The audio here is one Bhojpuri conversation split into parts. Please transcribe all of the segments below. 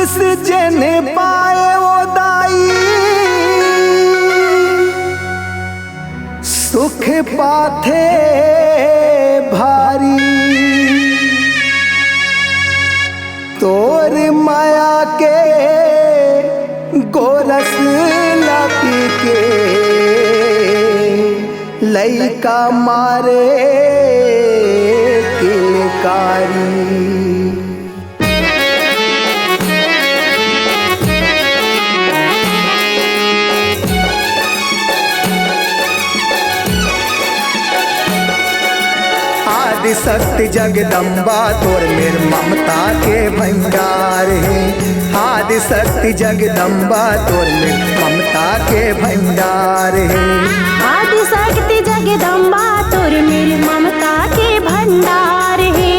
आशीष जेने पाए वो दाई सुख पाथे भारी। तोर माया के गोरस लपी के लइका मारे किलकारी। आदिशक्ति जगदम्बा तोर मेर ममता के भंडार है। आदिशक्ति जगदम्बा तोर मेर ममता के भंडार है। आदिशक्ति जगदम्बा तोर मेर ममता के भंडार है।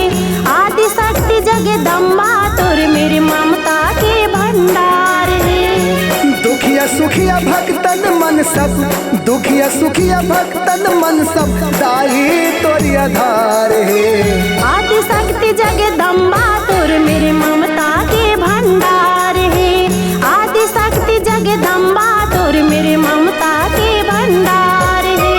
आदिशक्ति जगदम्बा तोर मेर ममता के भंडार है। दुखिया सुखिया भक्तन मन सब, दुखिया सुखिया भक्तन मन सब दाई तोरी आधार है। आदिशक्ति जगदम्बा तोर मेरे ममता के भंडार है। आदिशक्ति जगदम्बा तोर मेरे ममता के भंडार है।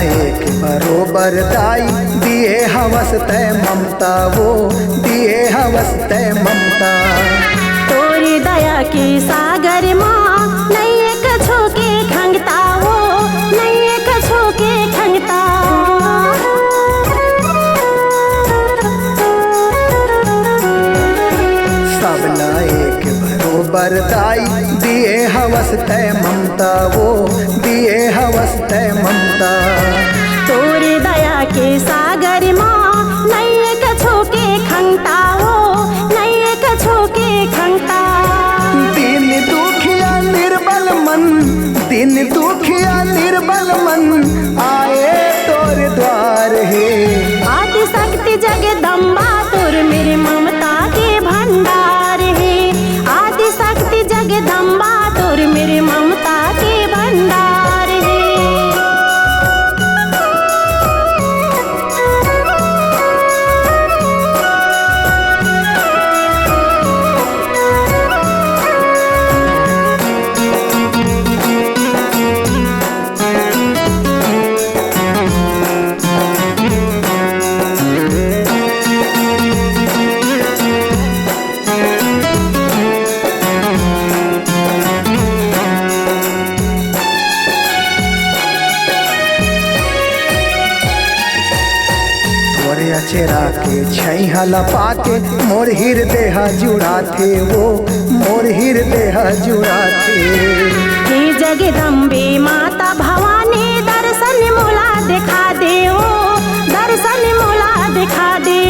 एक बरोबर दाई दिए हवस तय ममता, वो दिए हवस तय ममता। तोरी दया के सागर माँ नहीं कछो के खंगता, वो नहीं कछो के खंगता। सबला एक बरोबर दाई दिए हवस तय ममता, वो दिए हवस तय ममता। तोरी दया के सागर माँ नहीं कछो के खंगता, वो नहीं कछो के खंगता। दिन दुखिया निर्बल मन, दिन दुखिया निर्बल मन आए तोर द्वार है। आदिशक्ति जगदम्बा तोर मेरे ममता के भंडार है। आदिशक्ति जगदम्बा तोर मेरे ममता के भंडार है। चेरा के छैहला पाके मोर हृदय जुड़ा थे, वो मोर हृदय जुड़ा थे। हे जगदम्बे माता भवानी दर्शन मोला दिखा दे, ओ दर्शन मोला दिखा दे।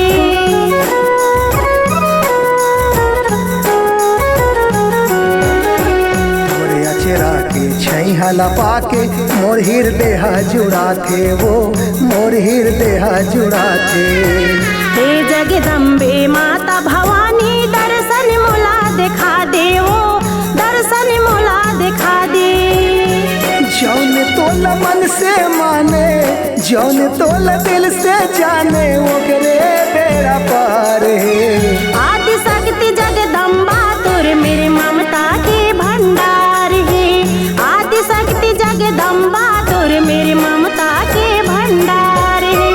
चेरा के छैहला पाके मोर हृदय जुड़ा थे, वो मोर हृदय जुड़ा थे। हे जगदम्बे माता भवानी दर्शन मोला दिखा दे, ओ दर्शन मोला दिखा दे। जौन तोल मन से माने, जौन तोल दिल से जाने, ओकरे बेड़ा पार है। आदिशक्ति जगदम्बा तोर मेरे ममता के भंडार है। आदिशक्ति जगदम्बा तोर मेरे ममता के भंडार है।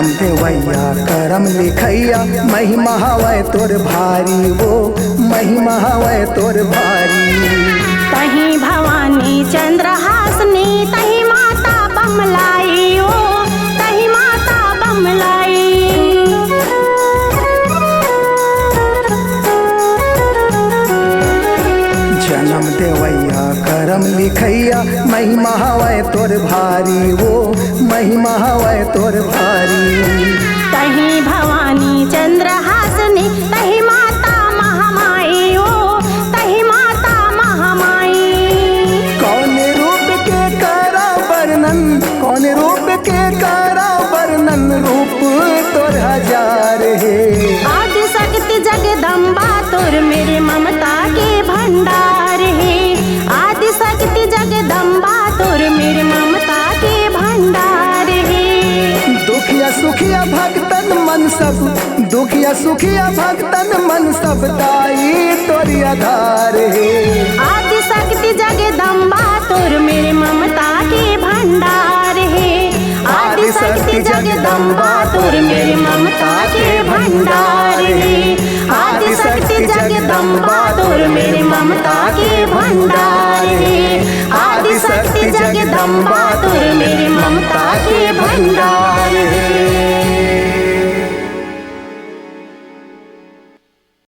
जन्म देवैया करम लिखैया महिमा हवै तोर भारी वो महिमा हवै तोर भारी। तहीं भवानी चंद्रहासनी तहीं माता बमलाई ओ तहीं माता बमलाई। जन्म देवैया करम लिखैया महिमा हवै तोर भारी वो महिमा हवै तोर भारी। तहीं भवानी चंद्रहासनी तहीं माता महामाई ओ तहीं माता महामाई। कौन रूप के करा वर्णन कौन रूप के करा वर्णन रूप तोर हजार है। आदि शक्ति जगदम्बा तोर मेरे ममता के भंडार है। आदि शक्ति जगदम्बा तोर मेरे ममता के भंडार है। दुखिया सुखिया भक्तन मन सब दुखिया सुखिया भक्तन मन सब दाई तोरी आधार है। आदि शक्ति जगदम्बा तोर मेरे ममता के भंडार है। आदि शक्ति जगदम्बा तोर मेरे ममता के भंडार है। आदि शक्ति जगदम्बा तोर मेरे ममता के भंडार है। आदि शक्ति जगदम्बा तोर मेरे ममता के भंडार।